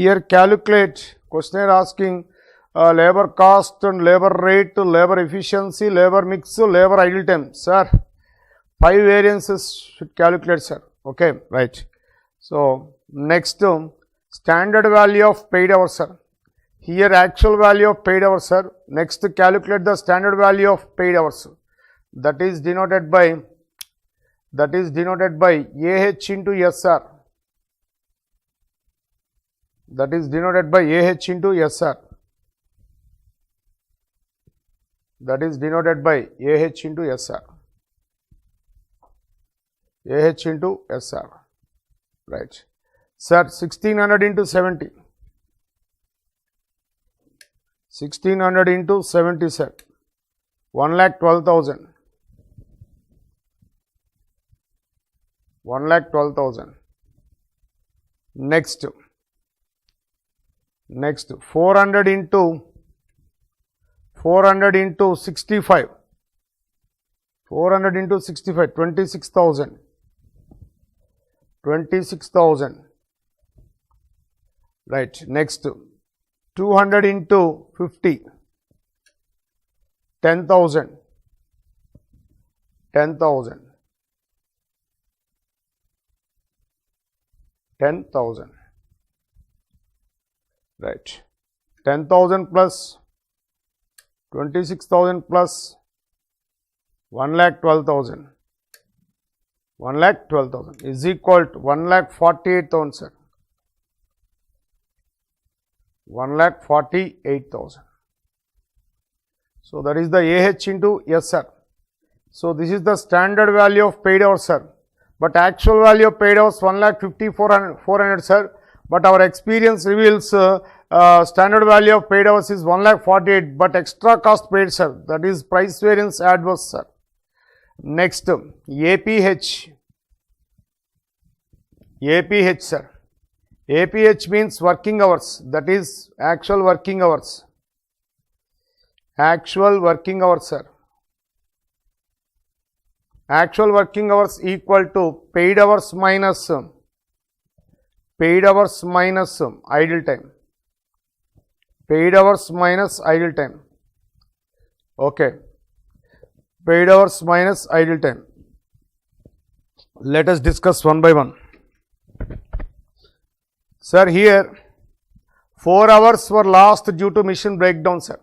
Here calculate, questionnaire asking labor cost and labor rate, labor efficiency, labor mix, labor idle time. Sir, 5 variances should calculate, sir. Okay, right. So, next standard value of paid hours, sir. Here actual value of paid hours, sir. Next calculate the standard value of paid hours. That is denoted by AH into SR. That is denoted by AH into SR. That is denoted by AH into SR. AH into SR. Right. Sir, 1600 into 70. 1600 into 70, sir. 1,12,000. 1,12,000. Next 400 into 65. 400 into 65, 26,000. 26,000. Right. Next 200 into 50. 10,000. 10,000. 10,000. Right. 10,000 plus 26,000 plus 1,12,000. 1,12,000 is equal to 1,48,000, sir. 1,48,000. So, that is the AH into SR. So, this is the standard value of paid hours, sir. But actual value of paid hours 1,50,400, sir. But our experience reveals standard value of paid hours is 1,48,000, but extra cost paid, sir. That is price variance adverse, sir. Next, APH. APH, sir. APH means working hours, that is actual working hours. Actual working hours, sir. Actual working hours equal to paid hours minus idle time. Paid hours minus idle time. Okay. Paid hours minus idle time. Let us discuss one by one. Sir, here 4 hours were lost due to machine breakdown, sir.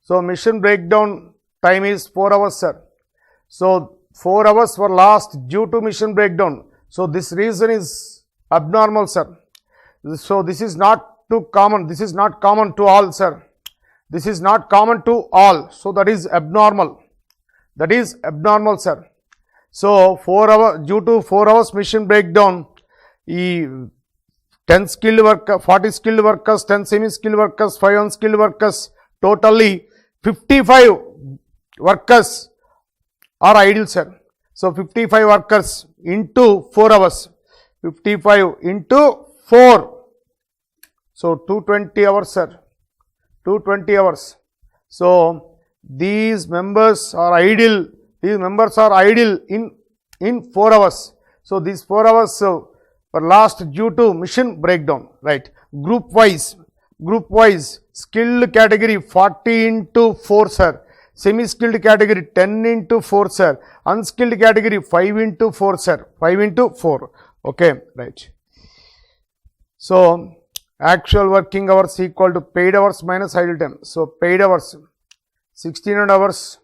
So, machine breakdown time is 4 hours, sir. So, 4 hours were lost due to machine breakdown. So, this reason is abnormal, sir. So, this is not too common. This is not common to all, sir. This is not common to all. So, that is abnormal. That is abnormal, sir. So, 4 hours, due to 4 hours machine breakdown, 10 skilled workers, 40 skilled workers, 10 semi-skilled workers, 5 unskilled workers, totally 55 workers are idle, sir. So, 55 workers into 4 hours, 55 into 4. So, 220 hours, sir, 220 hours. So, these members are idle, in 4 hours. So, these 4 hours were lost due to machine breakdown, right. Group wise, skilled category 40 into 4, sir. Semi-skilled category 10 into 4, sir. Unskilled category 5 into 4, sir. 5 into 4. Okay, right. So, actual working hours equal to paid hours minus idle time. So, paid hours 1600 hours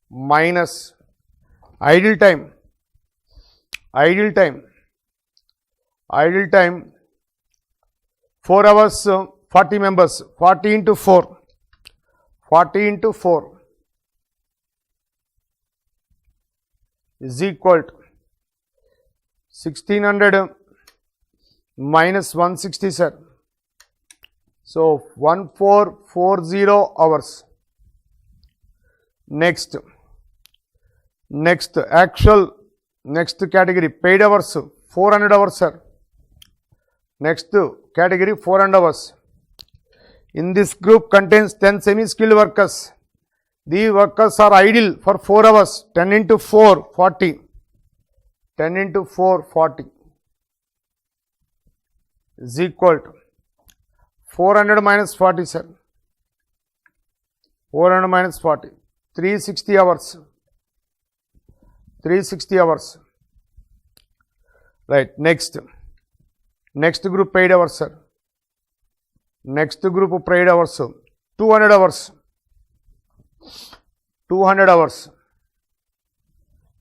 minus idle time. Idle time 4 hours, 40 members, 40 into 4, 40 into 4 is equal to 1600 minus 160, sir. So, 1440 hours. Next category paid hours 400 hours, sir. Next category 400 hours. In this group contains 10 semi-skilled workers. These workers are idle for 4 hours. 10 into 4, 40. 10 into 4, 40. is equal to 400 minus 40, sir. 400 minus 40, 360 hours. 360 hours. Right, next group paid hours, sir. Next group paid hours, 200 hours. 200 hours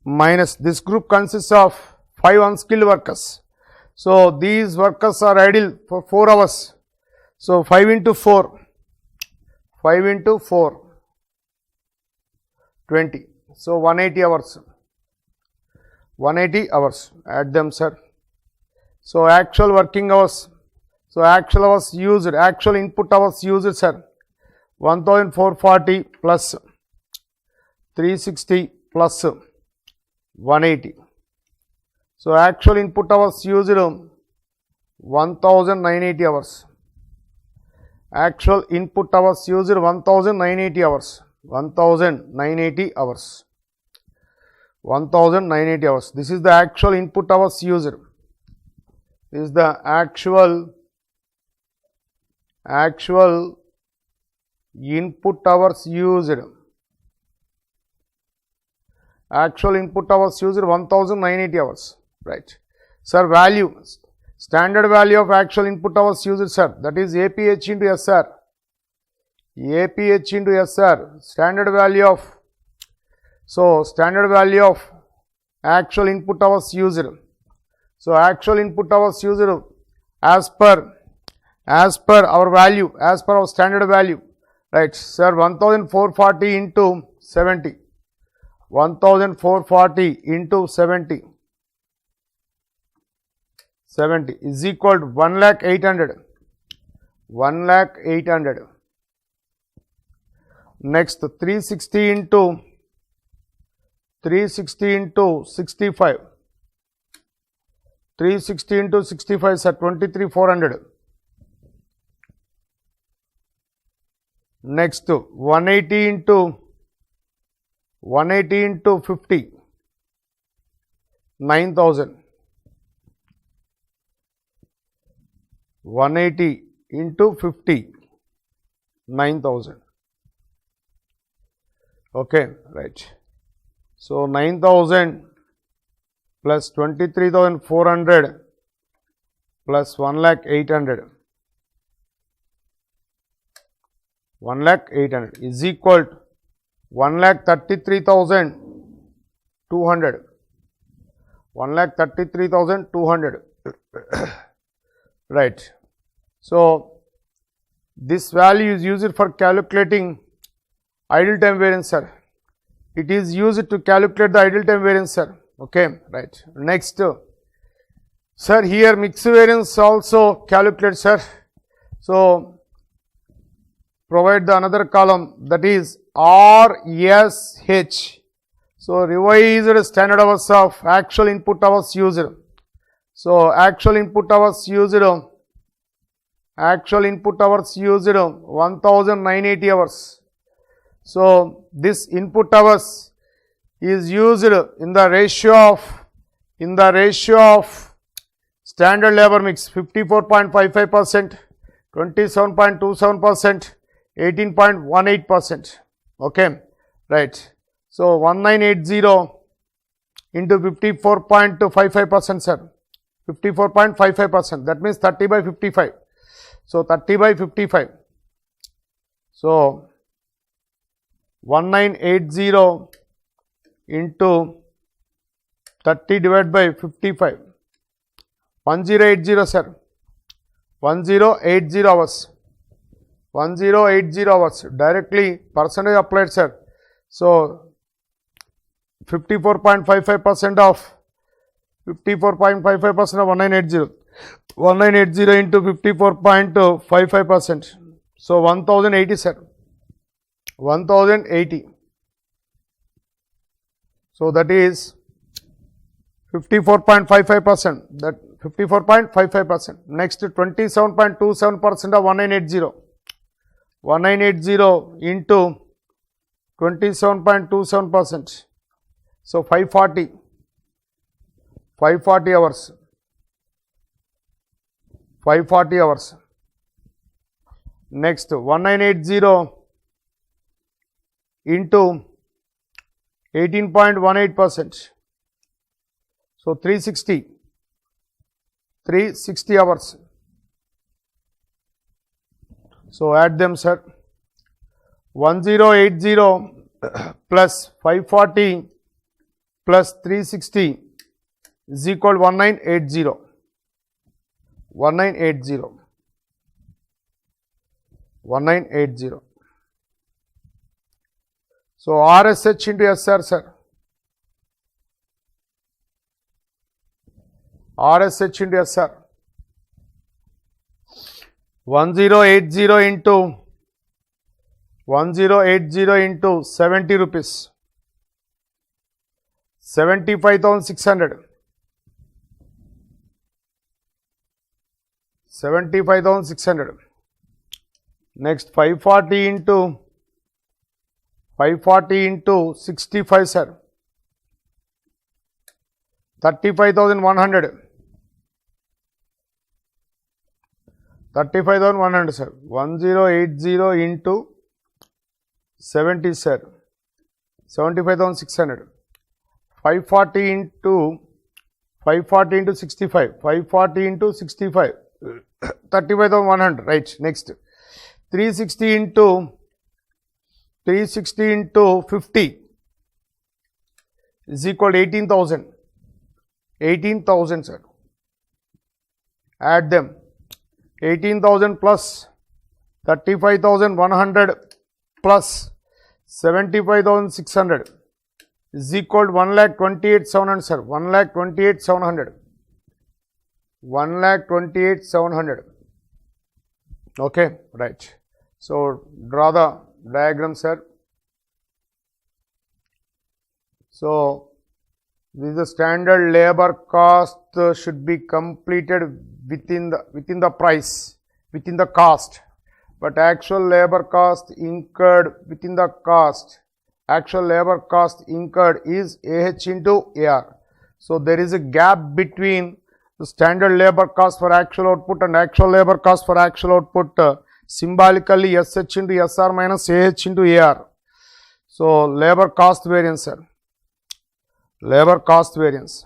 minus this group consists of 5 unskilled workers. So these workers are idle for 4 hours. So 5 into 4, 5 into 4, 20. So 180 hours. 180 hours. Add them, sir. So actual working hours. So actual hours used, actual input hours used, sir. 1440 plus 360 plus 180. So actual input hours used 1980 hours. Actual input hours used 1980 hours. 1980 hours. 1980 hours. This is the actual input hours used. This is the actual input hours used. Actual input hours used 1980 hours. Right. Sir, value. Standard value of actual input hours used, sir. That is APH into SR. APH into SR. Standard value of. So, standard value of actual input hours used. So, actual input hours used as per our value, as per our standard value. Right, sir, 1440 into 70. 1440 into 70. 70 is equal to 1,800,000. 1,800,000. Next, 360 into 65. 360 into 65 is 23,400. Next, 180 into 50, 9,000. 180 into 50, 9,000. Okay, right. So 9,000 plus 23,400 plus 1,800,000. 1,800,000 is equal to 1,33,200. 1,33,200. Right. So this value is used for calculating idle time variance, sir. It is used to calculate the idle time variance, sir. Okay, right. Next, sir, here mix variance also calculate, sir. So provide the another column, that is RSH. So revised standard hours of actual input hours used. So actual input hours used 1980 hours. So this input hours is used in the ratio of standard labor mix 54.55%, 27.27%, 18.18%. Okay, right. So 1980 into 54.55%, sir. 54.55%. That means 30 by 55. So 30 by 55. So 1980 into 30 divided by 55. 1080, sir. 1080 hours. 1080 hours. Directly percentage applied, sir. So 54.55% of 1980. 1980 into 54.55%. So 1080, sir. 1080. So that is 54.55%. That 54.55%. Next, 27.27% of 1980. 1980 into 27.27%. So 540. 540 hours. 540 hours. Next 1980 into 18.18%. So 360 hours. So add them, sir. 1080 plus 540 plus 360 is equal to 1980. 1980. So RSH into SR, sir. RSH into SR. 1080 into 70 rupees. 75,600. 75,600. Next 540 into 65, sir. 35,100. 35,100, sir. 1080 into 70, sir. 75,600. 540 into 65. 540 into 65. 35,100. Right. Next. 360 into 50 is equal to 18,000. 18,000, sir. Add them. 18,000 plus 35,100 plus 75,600 is equal to 1,28,700, sir. 1,28,700. 1,28,700. Okay, right. So draw the diagram, sir. So this is the standard labor cost should be completed within the price, within the cost, but actual labor cost incurred within the cost. Actual labor cost incurred is AH into AR. So there is a gap between the standard labor cost for actual output and actual labor cost for actual output. Symbolically SH into SR minus AH into AR. So labor cost variance, sir. Labor cost variance.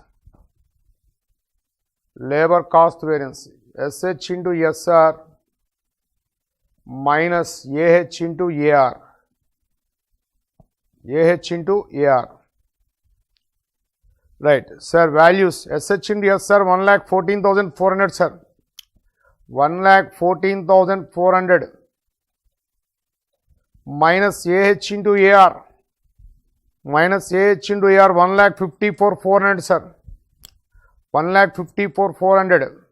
Labor cost variance. SH into SR minus AH into AR. AH into AR. Right. Sir, values. SH into SR 1,14,400, sir. 1,14,400 minus AH into AR. Minus AH into AR 1,54,400, sir. 1,54,400.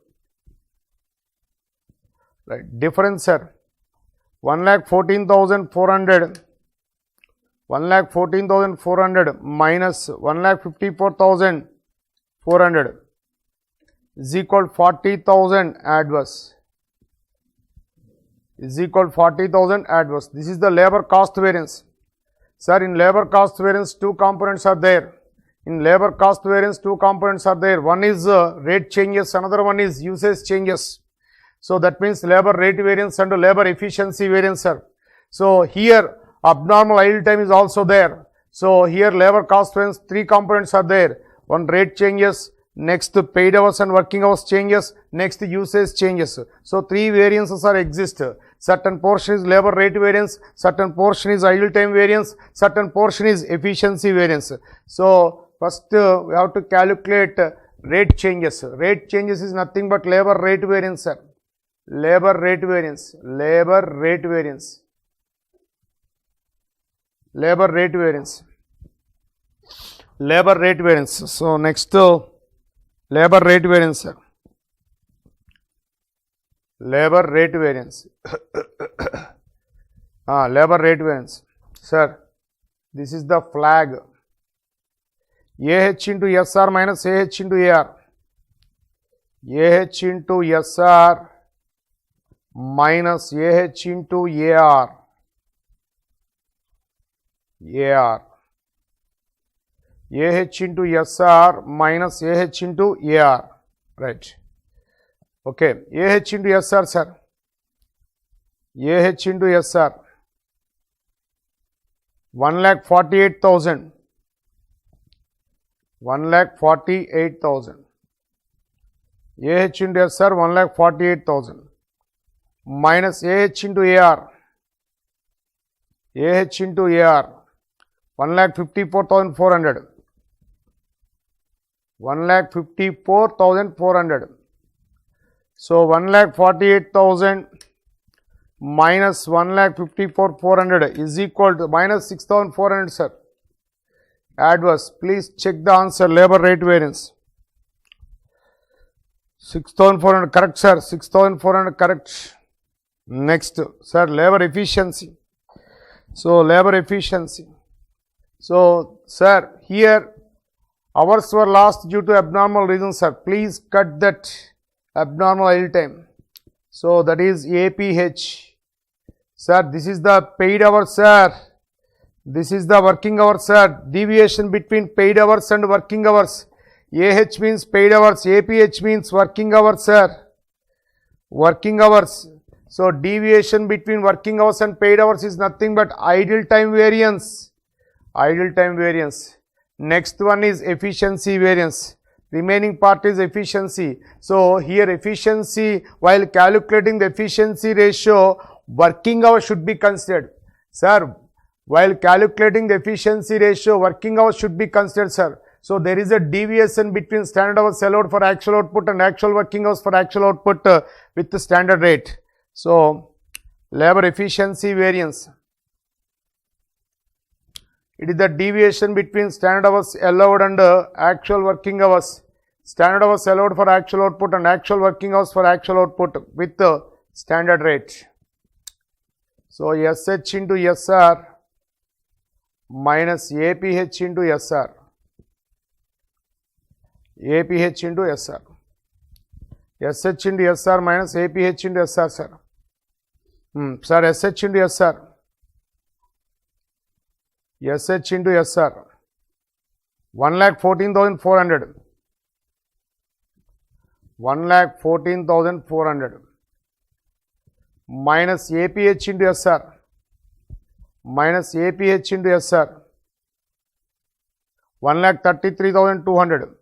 Right. Difference, sir. 1,14,400. 1,14,400 minus 1,54,400 is equal to 40,000 adverse. Is equal to 40,000 adverse. This is the labor cost variance. Sir, in labor cost variance, two components are there. In labor cost variance, two components are there. One is rate changes, another one is usage changes. So that means labor rate variance and labor efficiency variance, sir. So here abnormal idle time is also there. So here labor cost variance, three components are there. One rate changes, next paid hours and working hours changes, next usage changes. So three variances are exist. Certain portion is labor rate variance, certain portion is idle time variance, certain portion is efficiency variance. So first we have to calculate rate changes. Rate changes is nothing but labor rate variance, sir. Labor rate variance. Labor rate variance. Labor rate variance. Labor rate variance. So next labor rate variance, sir. Labor rate variance. Labor rate variance. Sir, this is the flag. AH into SR minus AH into AR. AH into SR minus AH into AR. AR. AH into SR minus AH into AR. Right. Okay, AH into SR, sir. AH into SR 1,48,000. 1,48,000. AH into SR 1,48,000 minus AH into AR. AH into AR 1,54,400. 1,54,400. So 1,48,000 minus 1,54,400 is equal to minus 6,400, sir. Adverse. Please check the answer. Labor rate variance. 6,400 correct, sir. 6,400 correct. Next, sir, labor efficiency. So labor efficiency. So, sir, here hours were lost due to abnormal reasons, sir. Please cut that abnormal idle time. So that is APH. Sir, this is the paid hours, sir. This is the working hours, sir. Deviation between paid hours and working hours. AH means paid hours, APH means working hours, sir. Working hours. So deviation between working hours and paid hours is nothing but idle time variance. Idle time variance. Next one is efficiency variance. Remaining part is efficiency. So here efficiency, while calculating the efficiency ratio, working hours should be considered. Sir, while calculating the efficiency ratio, working hours should be considered, sir. So there is a deviation between standard hours allowed for actual output and actual working hours for actual output with the standard rate. So labor efficiency variance. It is the deviation between standard hours allowed and actual working hours. Standard hours allowed for actual output and actual working hours for actual output with the standard rate. So SH into SR minus APH into SR. APH into SR. SH into SR minus APH into SR, sir. Sir, SH into SR. SH into SR 1,14,400. 1,14,400 minus APH into SR. Minus APH into SR 1,33,200.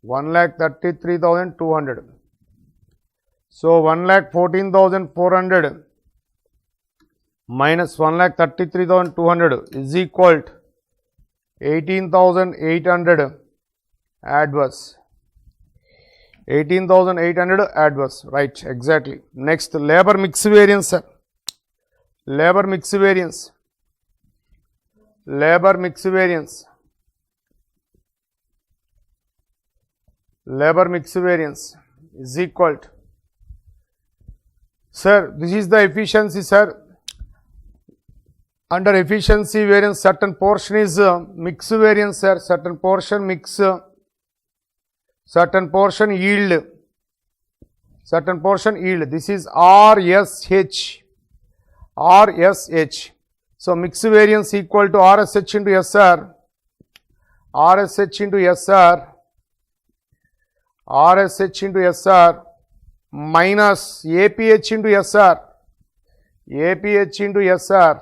1,33,200. So 1,14,400 minus 1,33,200 is equal to 18,800 adverse. 18,800 adverse, right, exactly. Next, labor mix variance, sir. Labor mix variance. Labor mix variance. Labor mix variance is equal to, sir, this is the efficiency, sir. Under efficiency variance, certain portion is mix variance, sir. Certain portion mix, certain portion yield. Certain portion yield. This is RSH. RSH. So mix variance equal to RSH into SR. RSH into SR. RSH into SR minus APH into SR. APH into SR.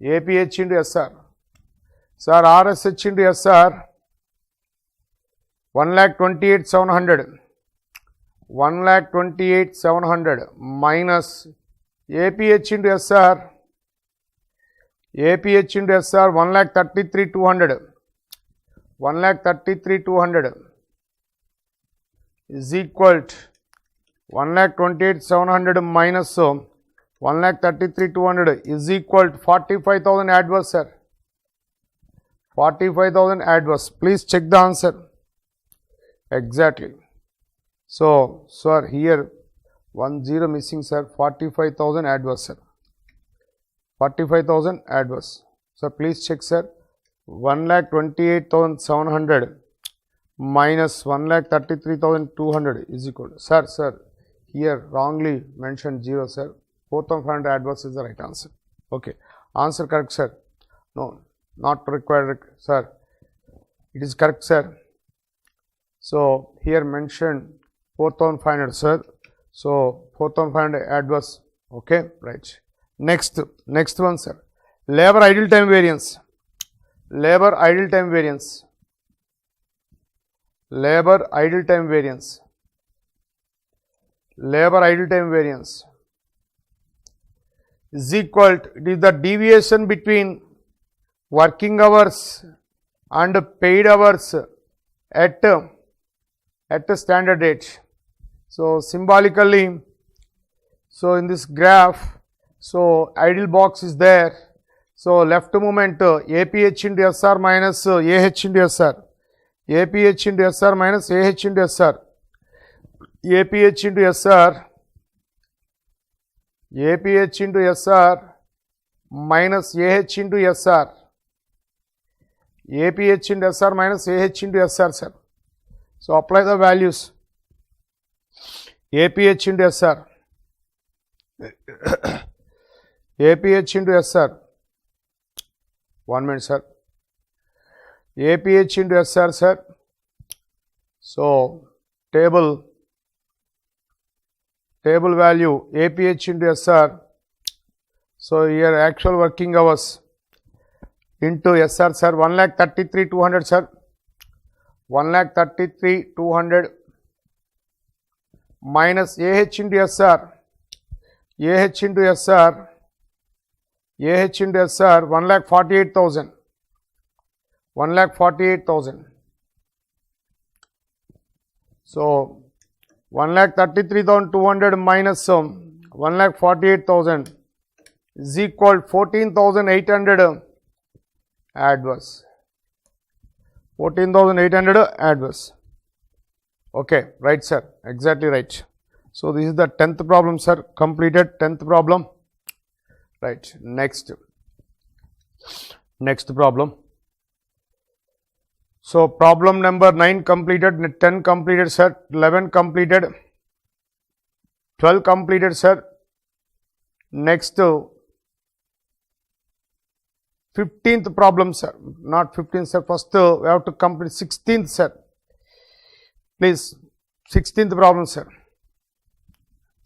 APH into SR. Sir, RSH into SR 1,28,700. 1,28,700 minus APH into SR. APH into SR 1,33,200. 1,33,200 is equal to 1,28,700 minus 1,33,200 is equal to 45,000 adverse, sir. 45,000 adverse. Please check the answer. Exactly. So, sir, here 1 0 missing, sir. 45,000 adverse, sir. 45,000 adverse. Sir, please check, sir. 1,28,700 minus 1,33,200 is equal to, sir, here wrongly mentioned 0, sir. 4,500 adverse is the right answer. Okay. Answer correct, sir. No, not required, sir. It is correct, sir. So here mentioned 4500, sir. So 4500 adverse. Okay, right. Next one, sir. Labor idle time variance. Labor idle time variance. Labor idle time variance. Labor idle time variance is equal to, it is the deviation between working hours and paid hours at a standard rate. So symbolically, so in this graph, so idle box is there. So left movement APH into SR minus AH into SR. APH into SR minus AH into SR. APH into SR. APH into SR minus AH into SR. APH into SR minus AH into SR, sir. So apply the values. APH into SR. APH into SR. 1 minute, sir. APH into SR, sir. So table value APH into SR. So here actual working hours into SR, sir. 1,33,200, sir. 1,33,200 minus AH into SR. AH into SR. AH into SR 1,48,000. 1,48,000. So 1,33,200 minus 1,48,000 is equal 14,800 adverse. 14,800 adverse. Okay, right, sir. Exactly right. So this is the 10th problem, sir. Completed 10th problem. Right. Next problem. So problem number 9 completed, 10 completed, sir. 11 completed, 12 completed, sir. Next 15th problem, sir. Not 15th, sir. First we have to complete 16th, sir. Please, 16th problem, sir.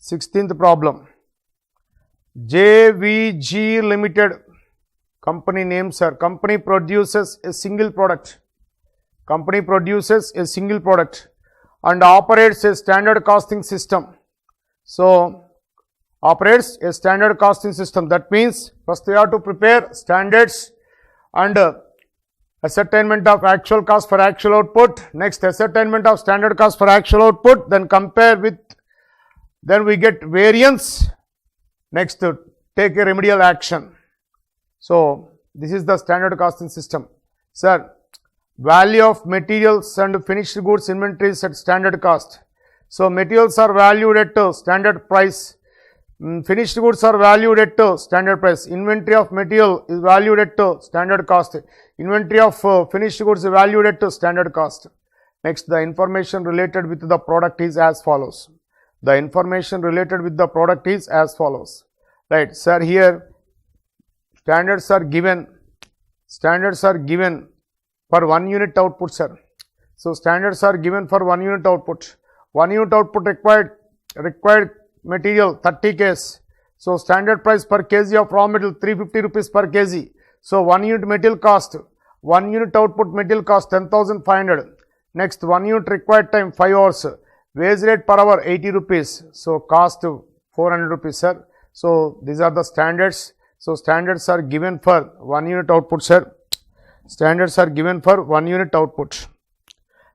16th problem. JVG Limited, company name, sir. Company produces a single product. Company produces a single product and operates a standard costing system. So operates a standard costing system. That means first we have to prepare standards and ascertainment of actual cost for actual output. Next, ascertainment of standard cost for actual output. Then compare with, then we get variance. Next, take a remedial action. So this is the standard costing system. Sir, value of materials and finished goods inventories at standard cost. So materials are valued at standard price. Finished goods are valued at standard price. Inventory of material is valued at standard cost. Inventory of finished goods is valued at standard cost. Next, the information related with the product is as follows. The information related with the product is as follows. Right, sir, here standards are given for 1 unit output, sir. So standards are given for 1 unit output. 1 unit output required material 30 Ks. So standard price per kg of raw material 350 rupees per kg. So 1 unit material cost, 1 unit output material cost 10,500. Next, 1 unit required time 5 hours. Wage rate per hour 80 rupees. So cost 400 rupees, sir. So these are the standards. So standards are given for 1 unit output, sir. Standards are given for 1 unit output.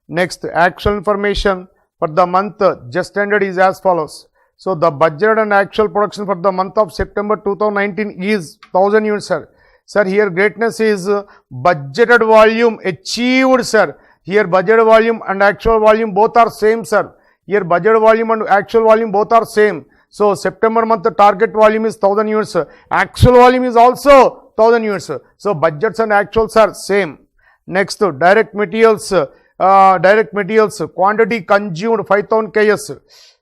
Next, actual information for the month just ended is as follows. So the budget and actual production for the month of September 2019 is 1000 units, sir. Sir, here greatness is budgeted volume achieved, sir. Here budgeted volume and actual volume both are same, sir. Here budgeted volume and actual volume both are same. So September month the target volume is 1000 units. Actual volume is also 1000 units. So budgets and actuals are same. Next, direct materials quantity consumed 5000 Ks.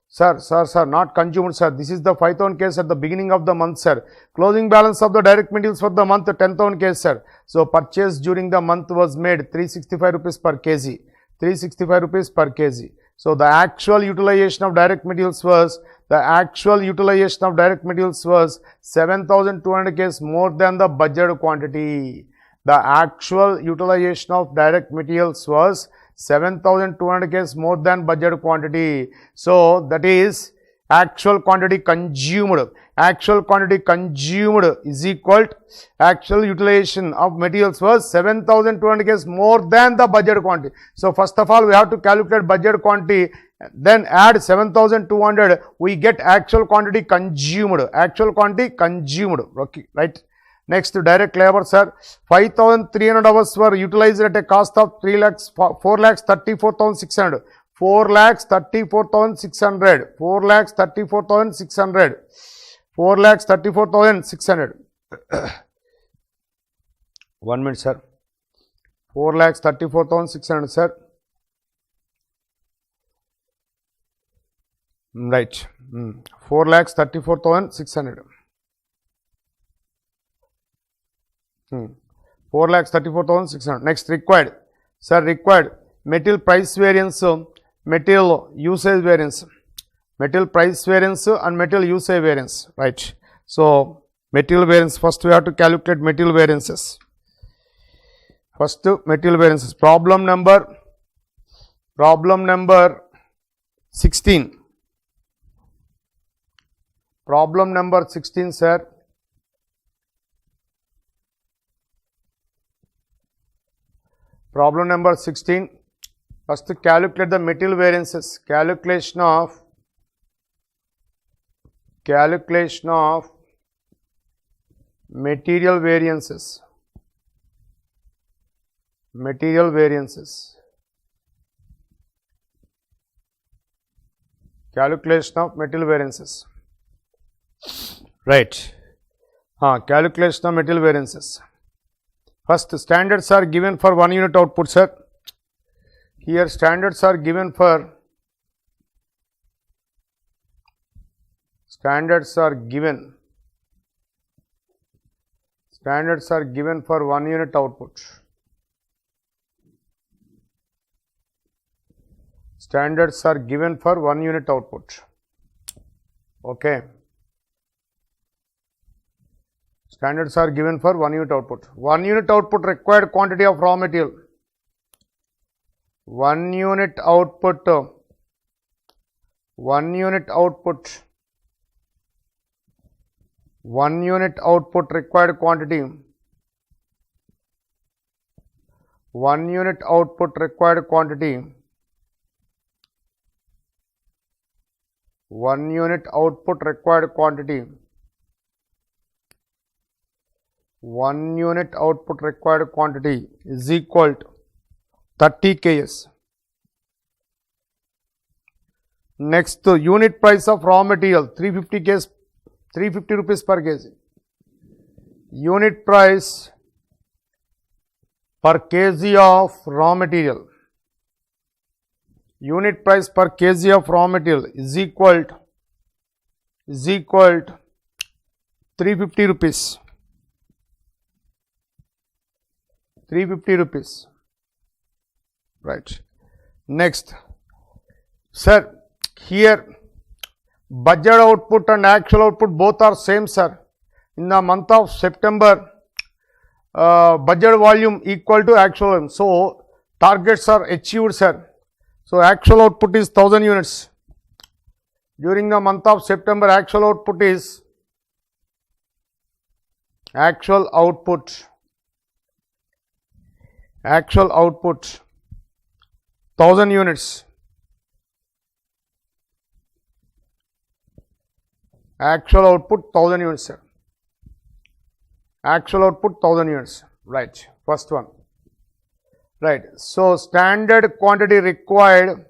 Sir, not consumed, sir. This is the 5000 Ks at the beginning of the month, sir. Closing balance of the direct materials for the month 10,000 Ks, sir. So purchase during the month was made 365 rupees per kg. 365 rupees per kg. So the actual utilization of direct materials was 7,200 kgs more than the budgeted quantity. The actual utilization of direct materials was 7,200 kgs more than budgeted quantity. So that is actual quantity consumed. Actual quantity consumed is equal to actual utilization of materials was 7,200 kgs more than the budget quantity. So first of all, we have to calculate budget quantity, then add 7,200, we get actual quantity consumed. Actual quantity consumed. Okay, right. Next, direct labor, sir. 5,300 hours were utilized at a cost of 4,34,600. 4,34,600. 4,34,600. 4,34,600. 1 minute, sir. 4,34,600, sir. Right. 4,34,600. 4,34,600. Next, required. Sir, required material price variance, material usage variance. Material price variance and material usage variance. Right. So, material variance, first we have to calculate material variances. First, material variances. Problem number 16. Problem number 16, sir. Problem number 16. First, calculate the material variances. Calculation of material variances. Material variances. Calculation of material variances. Right. Calculation of material variances. First, standards are given for 1 unit output, sir. Here standards are given for for 1 unit output. Standards are given for 1 unit output. Okay. Standards are given for 1 unit output. 1 unit output required quantity of raw material. 1 unit output. 1 unit output. 1 unit output required quantity. 1 unit output required quantity. 1 unit output required quantity. 1 unit output required quantity is equal to 30 Ks. Next, the unit price of raw material 350 Ks, 350 rupees per kg. Unit price per kg of raw material. Unit price per kg of raw material is equal to 350 rupees. 350 rupees. Right. Next, sir, here budget output and actual output both are same, sir. In the month of September, budget volume equal to actual volume. So, targets are achieved, sir. So, actual output is 1000 units. During the month of September, actual output 1000 units. Actual output 1000 units, sir. Actual output 1000 units. Right. First one. Right. So, standard quantity required.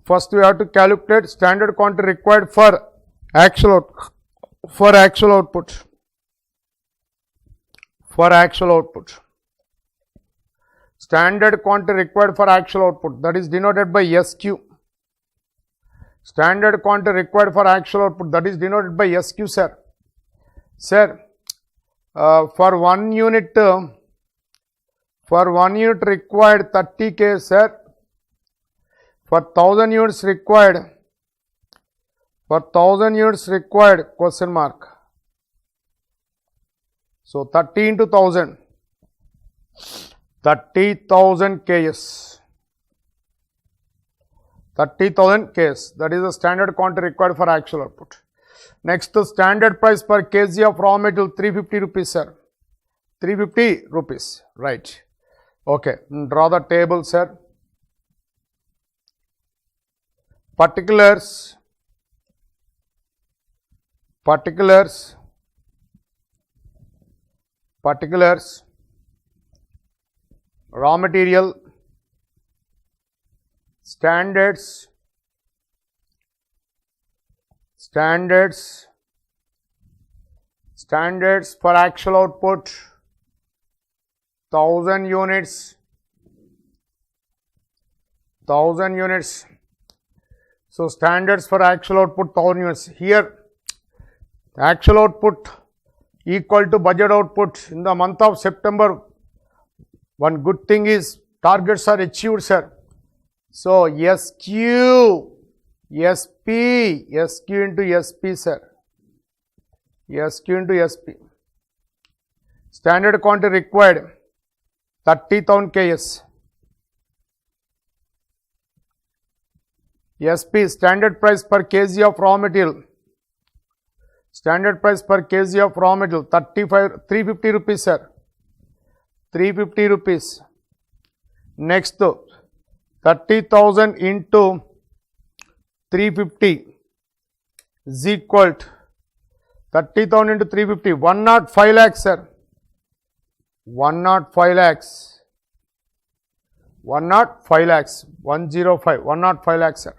First, we have to calculate standard quantity required for actual output. For actual output. Standard quantity required for actual output, that is denoted by SQ. Standard quantity required for actual output, that is denoted by SQ, sir. Sir, For 1 unit required 30k, sir. For 1000 units required, question mark. So 30 into 1000, 30,000 Ks. 30,000 Ks. That is the standard quantity required for actual output. Next, the standard price per kg of raw material 350 rupees, sir. 350 rupees, right. Okay, draw the table, sir. Particulars, raw material, standards, for actual output, 1000 units. So standards for actual output 1000 units. Here actual output equal to budget output in the month of September. One good thing is targets are achieved, sir. So SQ into SP, sir. SQ into SP. Standard quantity required 30,000 Ks. SP, standard price per kg of raw material. 350 rupees, sir. 350 rupees. Next, 30,000 into 350 is equal to 30,000 into 350, 105 lakhs, sir. 105 lakhs. 105 lakhs. 105. 105 lakhs, sir.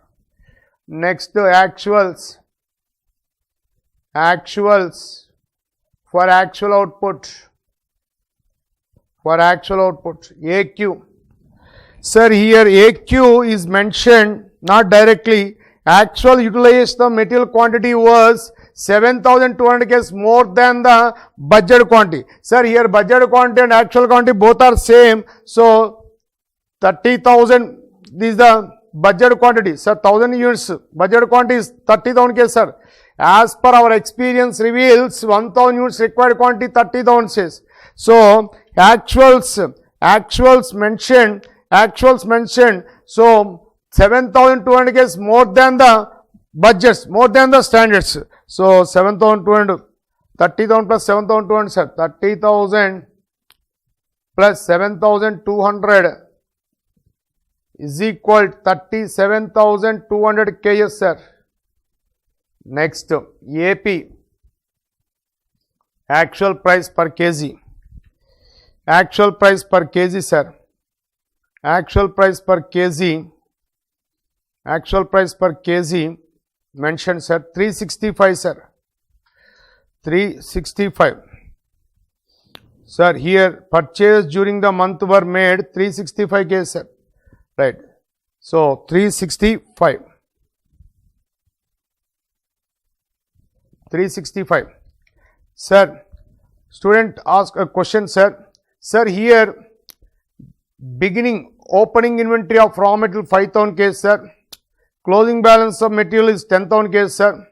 Next, actuals for actual output. AQ. Sir, here AQ is mentioned not directly. Actual utilization of material quantity was 7,200 Ks more than the budget quantity. Sir, here budget quantity and actual quantity both are same. So 30,000 is the budget quantity. Sir, 1000 units budget quantity is 30,000 Ks, sir. As per our experience reveals, 1000 units required quantity 30,000 says. So actuals mentioned. So 7,200 Ks more than the budgets, more than the standards. So 7,200, 30,000 plus 7,200, sir. 30,000 plus 7,200 is equal to 37,200 Ks, sir. Next, AP, actual price per kg. Sir. Actual price per kg mentioned, sir. 365, sir. 365. Sir, here purchase during the month were made 365 Ks, sir. Right. So 365. 365. Sir, student ask a question, sir. Sir, here beginning opening inventory of raw material 5,000 Ks, sir. Closing balance of material is 10,000 Ks, sir.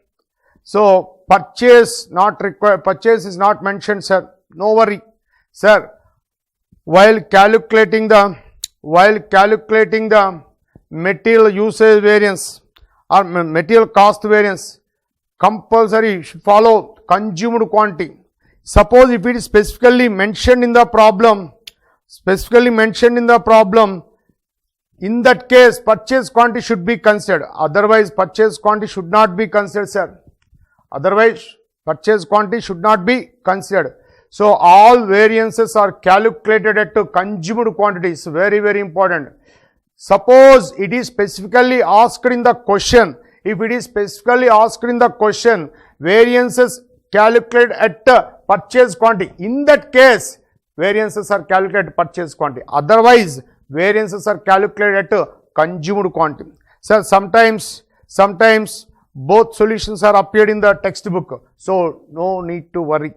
So purchase not required. Purchase is not mentioned, sir. No worry, sir. While calculating the material usage variance or material cost variance, compulsory should follow consumed quantity. Suppose if it is specifically mentioned in the problem, in that case purchase quantity should be considered. Otherwise purchase quantity should not be considered, sir. So all variances are calculated at consumed quantities. Very, very important. Suppose it is specifically asked in the question. If it is specifically asked in the question, variances calculated at purchase quantity. In that case, variances are calculated at purchase quantity. Otherwise, variances are calculated at consumed quantity. Sir, sometimes both solutions are appeared in the textbook. So, no need to worry.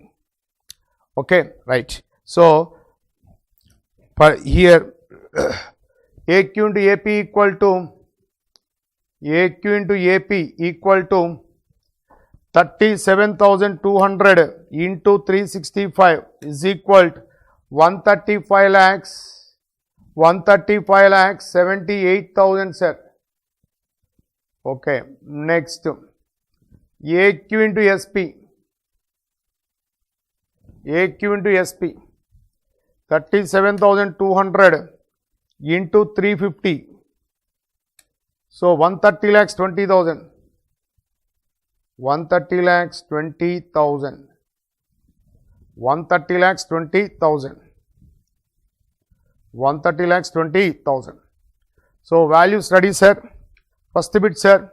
Okay, right. So for here AQ into AP equal to AQ into AP equal to 37,200 into 365 is equal to 135 lakhs 78,000 sir. Okay, next AQ into SP AQ into SP 37,200 into 350. So 130 lakhs 20,000. 130 lakhs 20,000. 130 lakhs 20,000. 130 lakhs 20,000. So value study sir. First bit sir.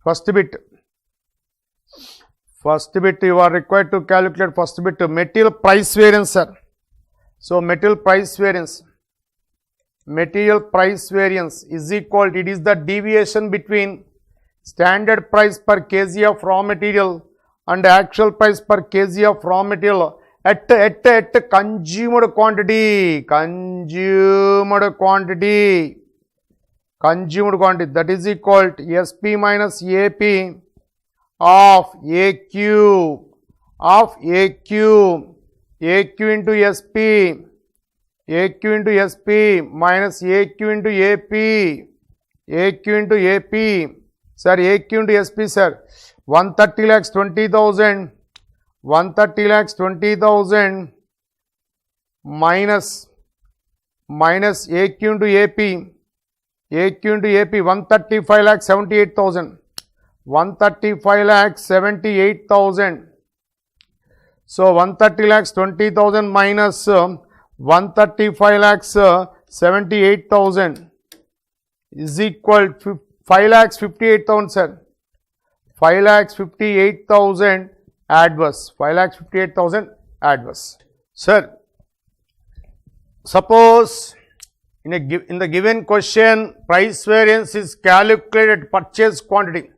First bit you are required to calculate first bit material price variance sir. So material price variance is equal to, it is the deviation between standard price per kg of raw material and actual price per kg of raw material at consumed quantity, that is equal to SP minus AP of AQ into SP minus AQ into AP, sir, AQ into SP sir, 130 lakhs 20,000 minus AQ into AP 135 lakhs 78,000. 135 lakhs 78,000. So 130 lakhs 20,000 minus 135 lakhs 78,000 is equal to 5 lakhs 58,000 sir. 5 lakhs 58,000 adverse. 5 lakhs 58,000 adverse. Sir, suppose in the given question price variance is calculated purchase quantity.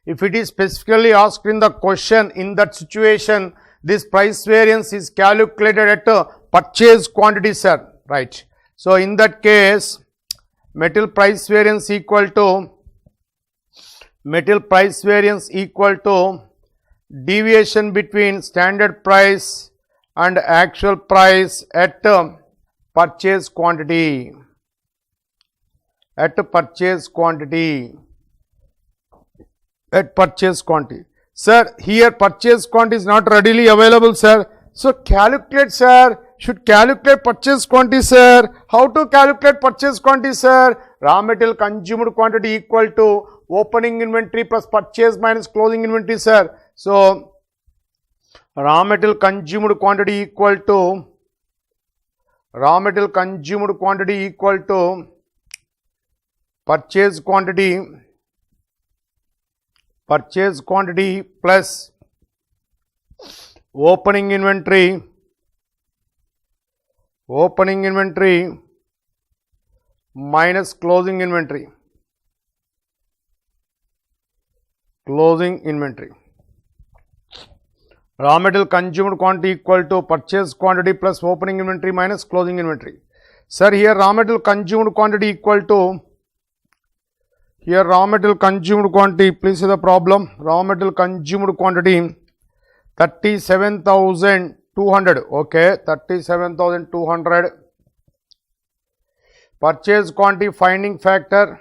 If it is specifically asked in the question, in that situation this price variance is calculated at purchase quantity sir, right. So in that case material price variance equal to deviation between standard price and actual price at purchase quantity. Sir, here purchase quantity is not readily available sir. So calculate sir, should calculate purchase quantity sir. How to calculate purchase quantity sir? Raw material consumed quantity equal to opening inventory plus purchase minus closing inventory sir. So raw material consumed quantity equal to purchase quantity plus opening inventory minus closing inventory. Raw material consumed quantity equal to purchase quantity plus opening inventory minus closing inventory. Sir, here raw material consumed quantity equal to, please see the problem. Raw material consumed quantity 37,200. Okay, 37,200. Purchase quantity finding factor.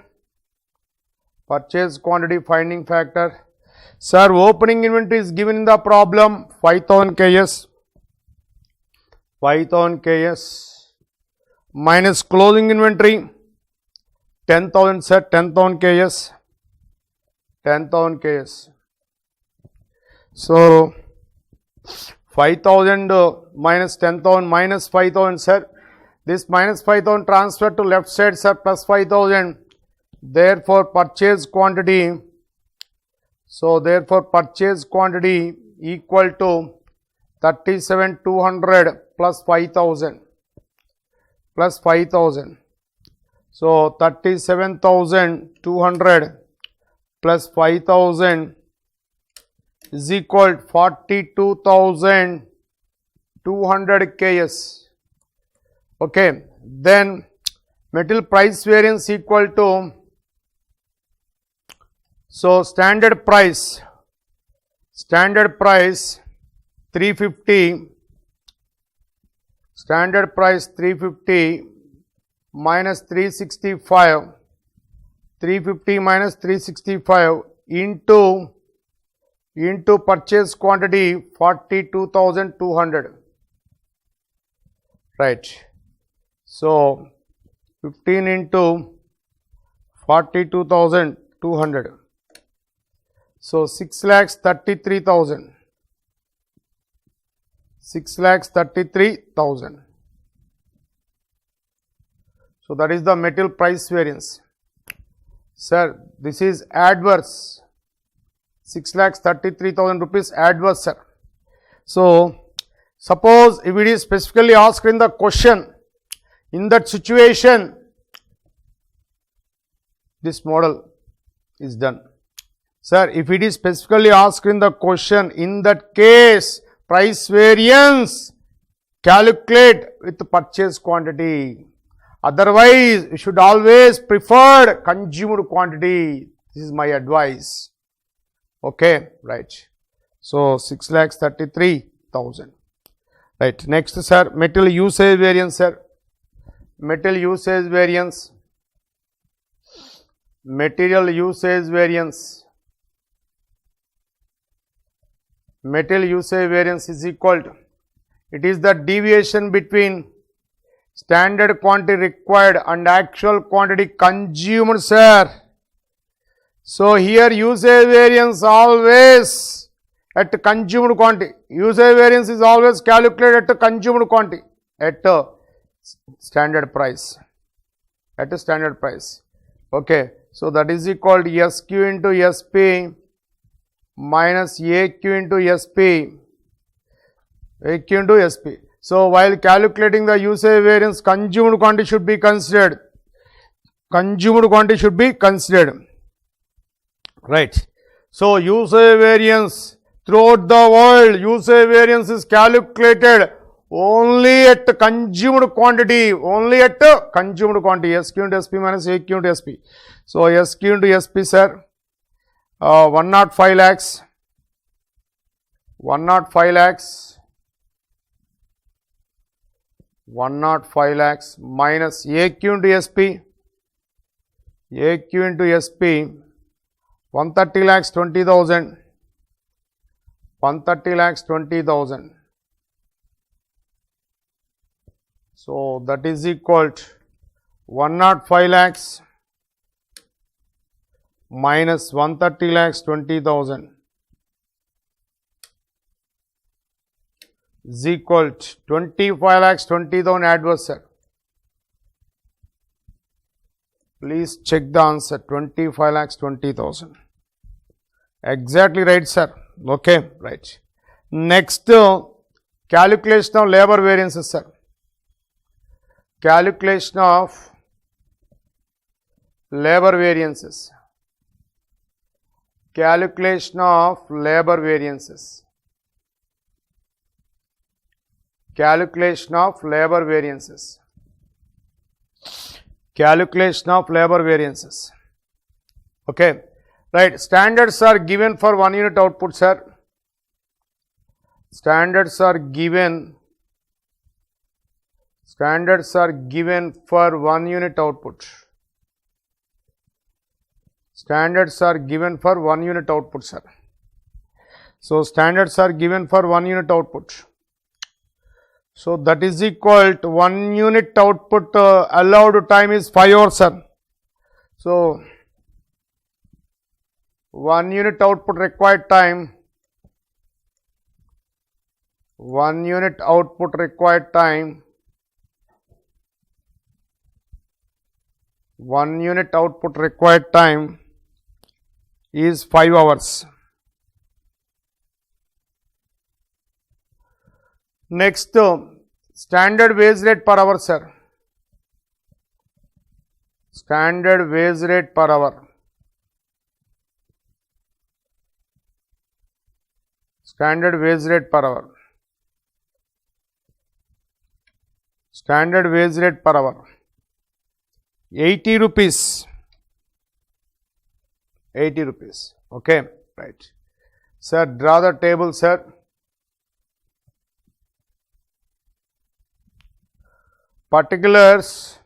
Sir, opening inventory is given in the problem 5,000 KS. Minus closing inventory 10,000 sir, 10,000 KS. So 5,000 minus 10,000 minus 5,000 sir. This minus 5,000 transferred to left side sir, plus 5,000. Therefore purchase quantity equal to 37,200 plus 5,000. So 37,200 plus 5,000 is equal to 42,000 200 ks. Okay, then material price variance equal to, so standard price 350, standard price 350 minus 365, 350 minus 365 into purchase quantity 42,200, right. So 15 into 42,200, so 6,33,000, 6,33,000. So that is the material price variance. Sir, this is adverse, 6,33,000 rupees adverse, sir. So suppose if it is specifically asked in the question, in that situation, this model is done. Sir, if it is specifically asked in the question, in that case, price variance calculate with purchase quantity. Otherwise, you should always prefer consumed quantity. This is my advice. Okay, right. So 6,33,000. Right. Next, sir, material usage variance, sir. Material usage variance. Material usage variance. Material usage variance is equal to, it is the deviation between standard quantity required and actual quantity consumed, sir. So here usage variance always at consumed quantity. Usage variance is always calculated at consumed quantity at standard price. At a standard price. Okay. So that is equal to SQ into SP minus AQ into SP. AQ into SP. So while calculating the usage variance, consumed quantity should be considered. Consumed quantity should be considered. Right. So usage variance throughout the world, usage variance is calculated only at consumed quantity. Only at consumed quantity. SQ into SP minus AQ into SP. So SQ into SP, sir. 105 lakhs. 105 lakhs. 105 lakhs minus AQ into SP. AQ into SP. 130 lakhs 20,000. 130 lakhs 20,000. So that is equal to 105 lakhs minus 130 lakhs 20,000 is equal to 25 lakhs 20,000 adverse, sir. Please check the answer, 25 lakhs 20,000. Exactly right, sir. Okay, right. Next, calculation of labor variances, sir. Calculation of labor variances. Calculation of labor variances. Calculation of labor variances. Calculation of labor variances. Okay. Right. Standards are given for 1 unit output, sir. Standards are given. Standards are given for 1 unit output. Standards are given for 1 unit output, sir. So standards are given for 1 unit output. So that is equal to 1 unit output allowed time is 5 hours, sir. So 1 unit output required time. 1 unit output required time. 1 unit output required time is 5 hours. Next, standard wage rate per hour, sir. Standard wage rate per hour. Standard wage rate per hour. Standard wage rate per hour 80 rupees. 80 rupees. Okay, right. Sir, draw the table, sir. Particulars.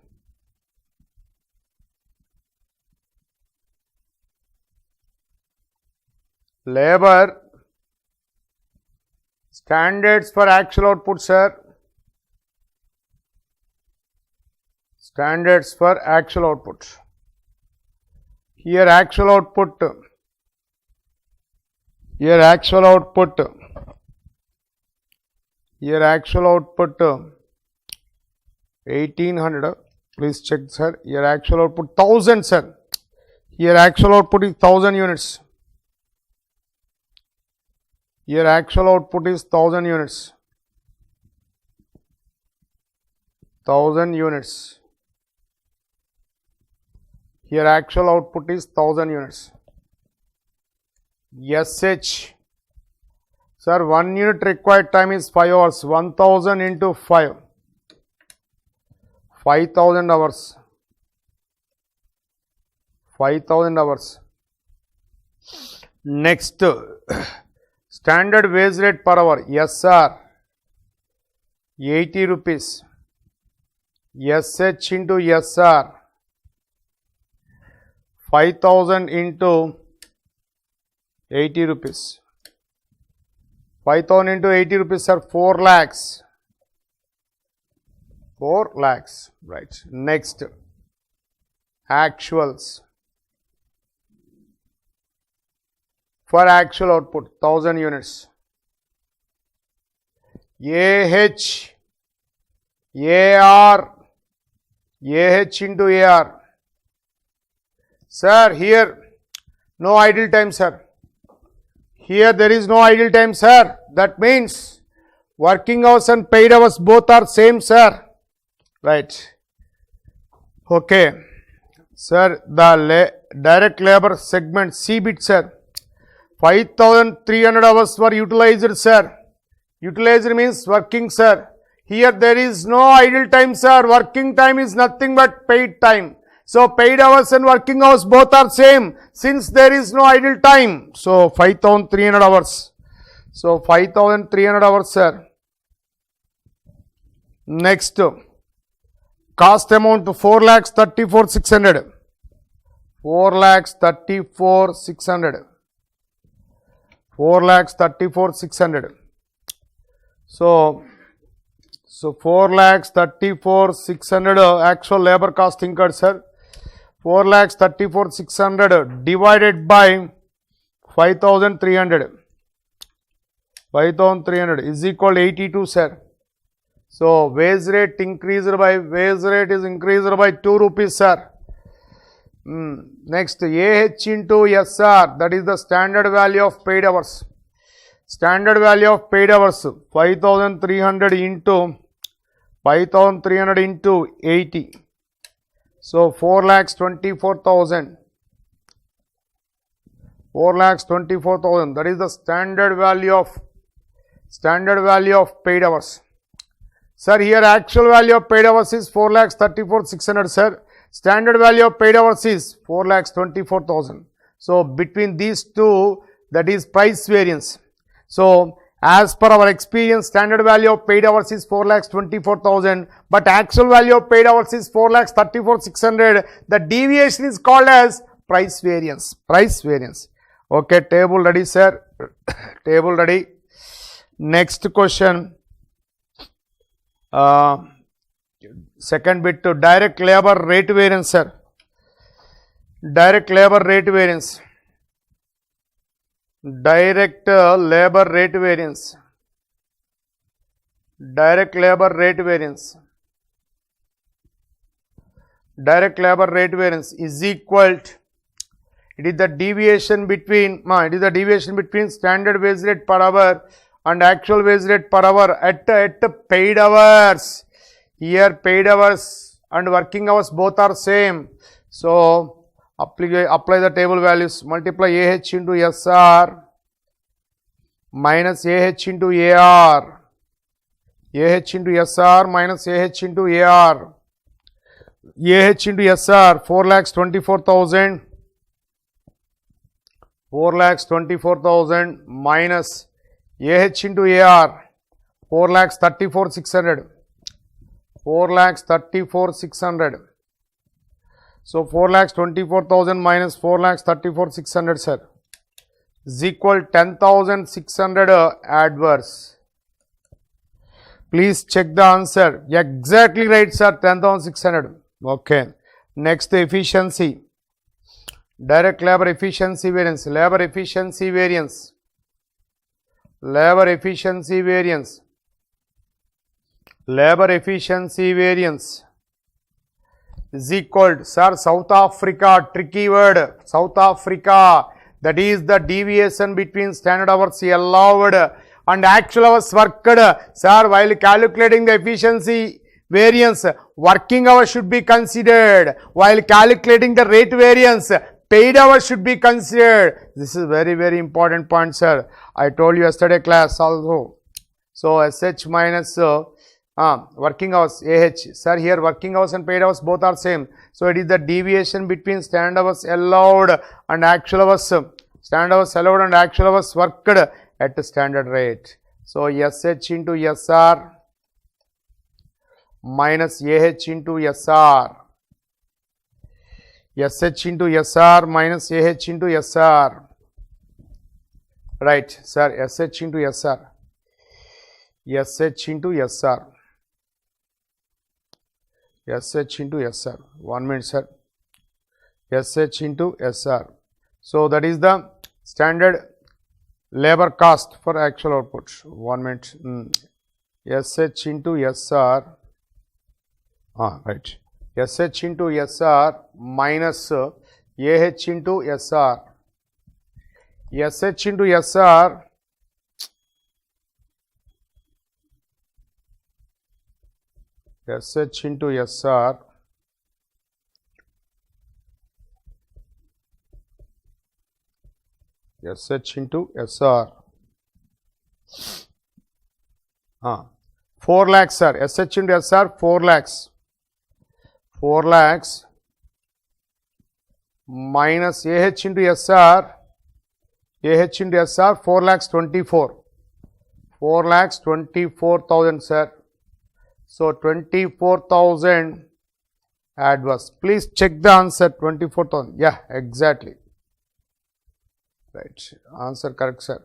Labor. Standards for actual output, sir. Standards for actual output. Here actual output. Here actual output. Here actual output 1800. Please check, sir. Here actual output 1000, sir. Here actual output is 1000 units. Here actual output is 1000 units. 1000 units. Here actual output is 1000 units. SH. Sir, 1 unit required time is 5 hours. 1000 into 5. 5000 hours. 5000 hours. Next, standard wage rate per hour. SR 80 rupees. SH into SR 5000 into 80 rupees. 5000 into 80 rupees, sir, 4 lakhs. 4 lakhs. Right. Next, actuals. For actual output 1000 units. AH AR AH into AR. Sir, here no idle time, sir. Here there is no idle time, sir. That means working hours and paid hours both are same, sir. Right. Okay. Sir, the direct labor segment C bit, sir. 5300 hours were utilized, sir. Utilized means working, sir. Here there is no idle time, sir. Working time is nothing but paid time. So, paid hours and working hours both are same since there is no idle time. So, 5300 hours. So, 5300 hours, sir. Next, cost amount 4,34,600. 4,34,600. 4,34,600. So 4,34,600 actual labor cost incurred, sir. 4,34,600 divided by 5,300. 5,300 is equal to 82, sir. So wage rate is increased by 2 rupees, sir. Next, AH into SR, that is the standard value of paid hours. Standard value of paid hours 5,300 into 5,300 into 80. So 4,24,000. 4,24,000. That is the standard value of paid hours. Sir, here actual value of paid hours is 4,34,600, sir. Standard value of paid hours is 4,24,000. So between these two, that is price variance. So as per our experience, standard value of paid hours is 4,24,000, but actual value of paid hours is 4,34,600. The deviation is called as price variance. Price variance. Okay, table ready, sir. Table ready. Next question. Second bit to direct labor rate variance, sir. Direct labor rate variance. Direct labor rate variance. Direct labor rate variance. Direct labor rate variance is equal to, it is the deviation between standard wage rate per hour and actual wage rate per hour at paid hours. Here paid hours and working hours both are same. So apply the table values. Multiply AH into SR minus AH into AR AH into SR minus AH into AR. AH into SR 4,24,000. 4,24,000 minus AH into AR 4,34,600. 4,34,600. So 4,24,000 minus 4,34,600, sir, is equal 10,600 adverse. Please check the answer. Exactly right, sir. 10,600. Okay. Next, efficiency. Direct labor efficiency variance. Labor efficiency variance. Labor efficiency variance. Labor efficiency variance is equal to, sir, South Africa, tricky word, South Africa, that is the deviation between standard hours allowed and actual hours worked. Sir, while calculating the efficiency variance, working hours should be considered. While calculating the rate variance, paid hours should be considered. This is very, very important point, sir. I told you yesterday class also. So, SH minus working hours, AH. Sir, here working hours and paid hours both are same. So, it is the deviation between standard hours allowed and actual hours. Standard hours allowed and actual hours worked at a standard rate. So, SH into SR minus AH into SR. SH into SR minus AH into SR. Right, sir, SH into SR. SH into SR. SH into SR. 1 minute, sir. SH into SR. So, that is the standard labor cost for actual output. 1 minute. SH into SR. Right. SH into SR minus AH into SR. SH into SR SH into SR SH into SR 4 lakhs, sir. SH into SR 4 lakhs. 4 lakhs minus AH into SR. AH into SR 4 lakhs 24. 4 lakhs 24,000, sir. So, 24,000 adverse. Please check the answer. 24,000. Yeah, exactly. Right. Answer correct, sir.